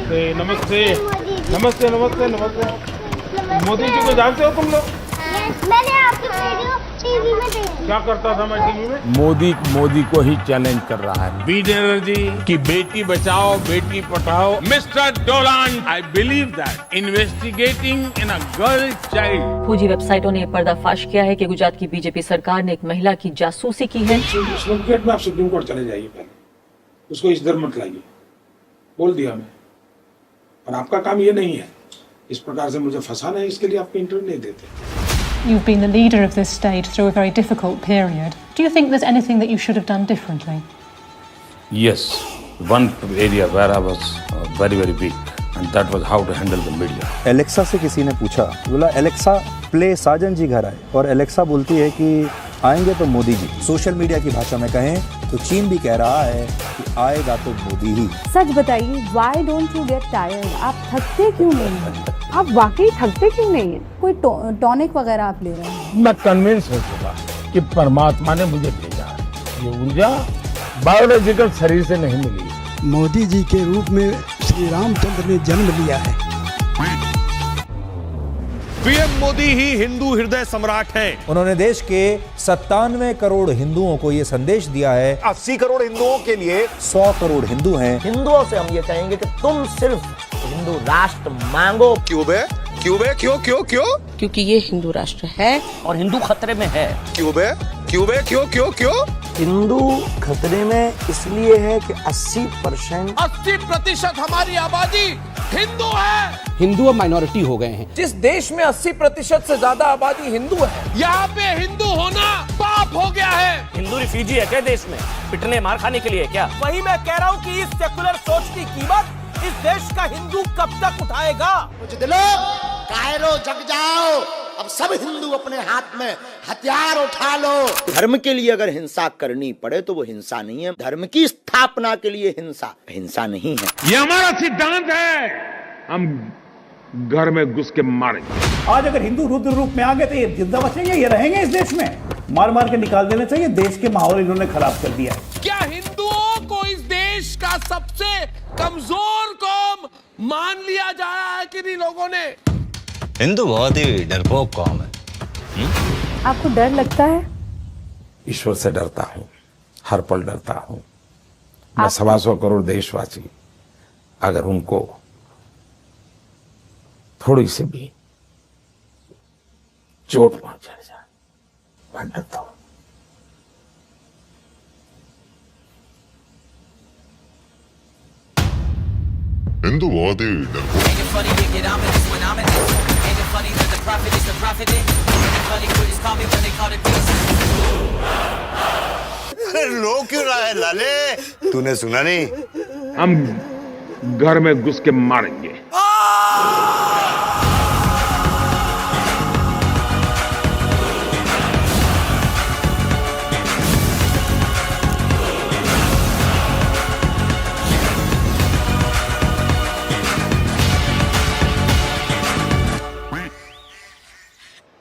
नमस्ते नमस्ते नमस्ते नमस्ते नमस्ते। मोदी जी को जानते हो तुम लोग? मैंने आपकी वीडियो टीवी में देखी। क्या करता था मैं टीवी में? मोदी को ही चैलेंज कर रहा है बी बनर्जी की बेटी बचाओ बेटी पढ़ाओ। Mister Dolan, I believe that investigating in a girl child. फौजी वेबसाइटों ने पर्दाफाश किया है कि गुजरात की बीजेपी सरकार ने एक महिला की जासूसी की है। इस वक्त में आप सुप्रीम कोर्ट चले जाइए, पहले उसको इस दर मत लाइए, बोल दिया मैं। और आपका काम ये नहीं है इस प्रकार से मुझे फंसाना है, इसके लिए आपको इंटरव्यू नहीं देते। You've been the leader of this state through a very difficult period. Do you think there's anything that you should have done differently? Yes, one area where I was very weak, and that was how to handle the media. Alexa से किसी ने पूछा, बोला Alexa play साजन जी घर आए, और Alexa बोलती है कि आएंगे तो मोदी जी। सोशल मीडिया की भाषा में कहें तो चीन भी कह रहा है कि आएगा तो मोदी ही। सच बताइए, why don't you get tired? आप थकते क्यों नहीं हैं? आप वाकई थकते क्यों नहीं हैं? कोई टॉनिक वगैरह आप ले रहे हैं? मैं कन्विंस हो चुका कि परमात्मा ने मुझे भेजा है। ये ऊर्जा बायोलॉजिकल शरीर से नहीं मिली। मोदी जी के रूप में श्री रामचंद्र ने जन्म लिया है। पीएम मोदी ही हिंदू हृदय सम्राट हैं। उन्होंने देश के 97 करोड़ हिंदुओं को ये संदेश दिया है। 80 करोड़ हिंदुओं के लिए 100 करोड़ हिंदू हैं। हिंदुओं से हम ये कहेंगे कि तुम सिर्फ हिंदू राष्ट्र मांगो। क्यों बे? क्यों बे? क्यों क्यों क्यों? क्योंकि ये हिंदू राष्ट्र है और हिंदू खतरे में है। क्यों बे? क्यों बे? क्यों क्यों क्यों? हिंदू खतरे में इसलिए है कि 80% हमारी आबादी हिंदू है। हिंदू अब माइनॉरिटी हो गए हैं। जिस देश में 80% से ज्यादा आबादी हिंदू है, यहाँ पे हिंदू होना पाप हो गया है। हिंदू रिफ्यूजी है क्या देश में? पिटने मार खाने के लिए क्या? वही मैं कह रहा हूँ कि इस सेकुलर सोच की कीमत इस देश का हिंदू कब तक उठाएगा? कायरो जग जाओ, अब सब हिंदू अपने हाथ में हथियार उठा लो। धर्म के लिए अगर हिंसा करनी पड़े तो वो हिंसा नहीं है। धर्म की स्थापना के लिए हिंसा नहीं है। ये हमारा सिद्धांत है, हम घर में घुस के मारेंगे। आज अगर हिंदू रुद्र रूप में आ गए तो ये जिंदा बचेंगे, ये रहेंगे इस देश में? मार मार के निकाल देना चाहिए। देश के माहौल इन्होंने खराब कर दिया है। क्या हिंदुओं को इस देश का सबसे कमजोर कौम मान लिया जा रहा है कि नहीं लोगों ने? हिंदू बहुत ही डरपोक कौम है। आपको डर लगता है? ईश्वर से डरता हूँ, हर पल डरता हूँ। मैं 125 करोड़ देशवासी अगर उनको थोड़ी सी भी चोट पहुंचा जाए, मैं डरता हूँ। हिंदू बहुत ही अरे रो क्यों रहा है लाले? तूने सुना नहीं? हम घर में घुस के मारेंगे।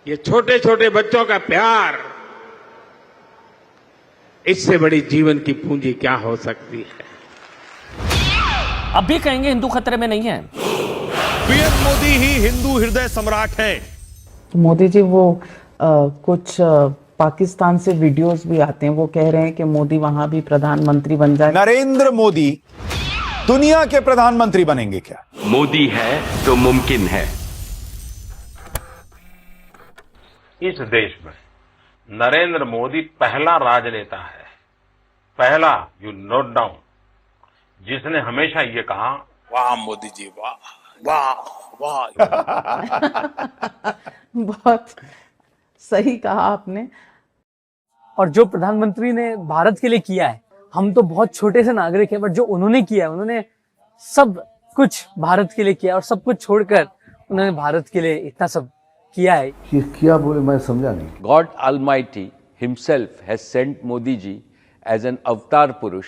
ये छोटे छोटे बच्चों का प्यार, इससे बड़ी जीवन की पूंजी क्या हो सकती है? अब भी कहेंगे हिंदू खतरे में नहीं है। पीएम मोदी ही हिंदू हृदय सम्राट हैं। मोदी जी वो कुछ पाकिस्तान से वीडियोस भी आते हैं, वो कह रहे हैं कि मोदी वहां भी प्रधानमंत्री बन जाए। नरेंद्र मोदी दुनिया के प्रधानमंत्री बनेंगे क्या? मोदी है तो मुमकिन है। इस देश में नरेंद्र मोदी पहला राजनेता है, पहला, यू नोट डाउन, जिसने हमेशा ये कहा, वाह मोदी जी वाह वाह वाह। बहुत सही कहा आपने। और जो प्रधानमंत्री ने भारत के लिए किया है, हम तो बहुत छोटे से नागरिक हैं, बट जो उन्होंने किया है, उन्होंने सब कुछ भारत के लिए किया और सब कुछ छोड़कर उन्होंने भारत के लिए इतना सब किया है। ये क्या बोले, मैं समझा नहीं। God Almighty himself has sent Modi ji as an avatar Purush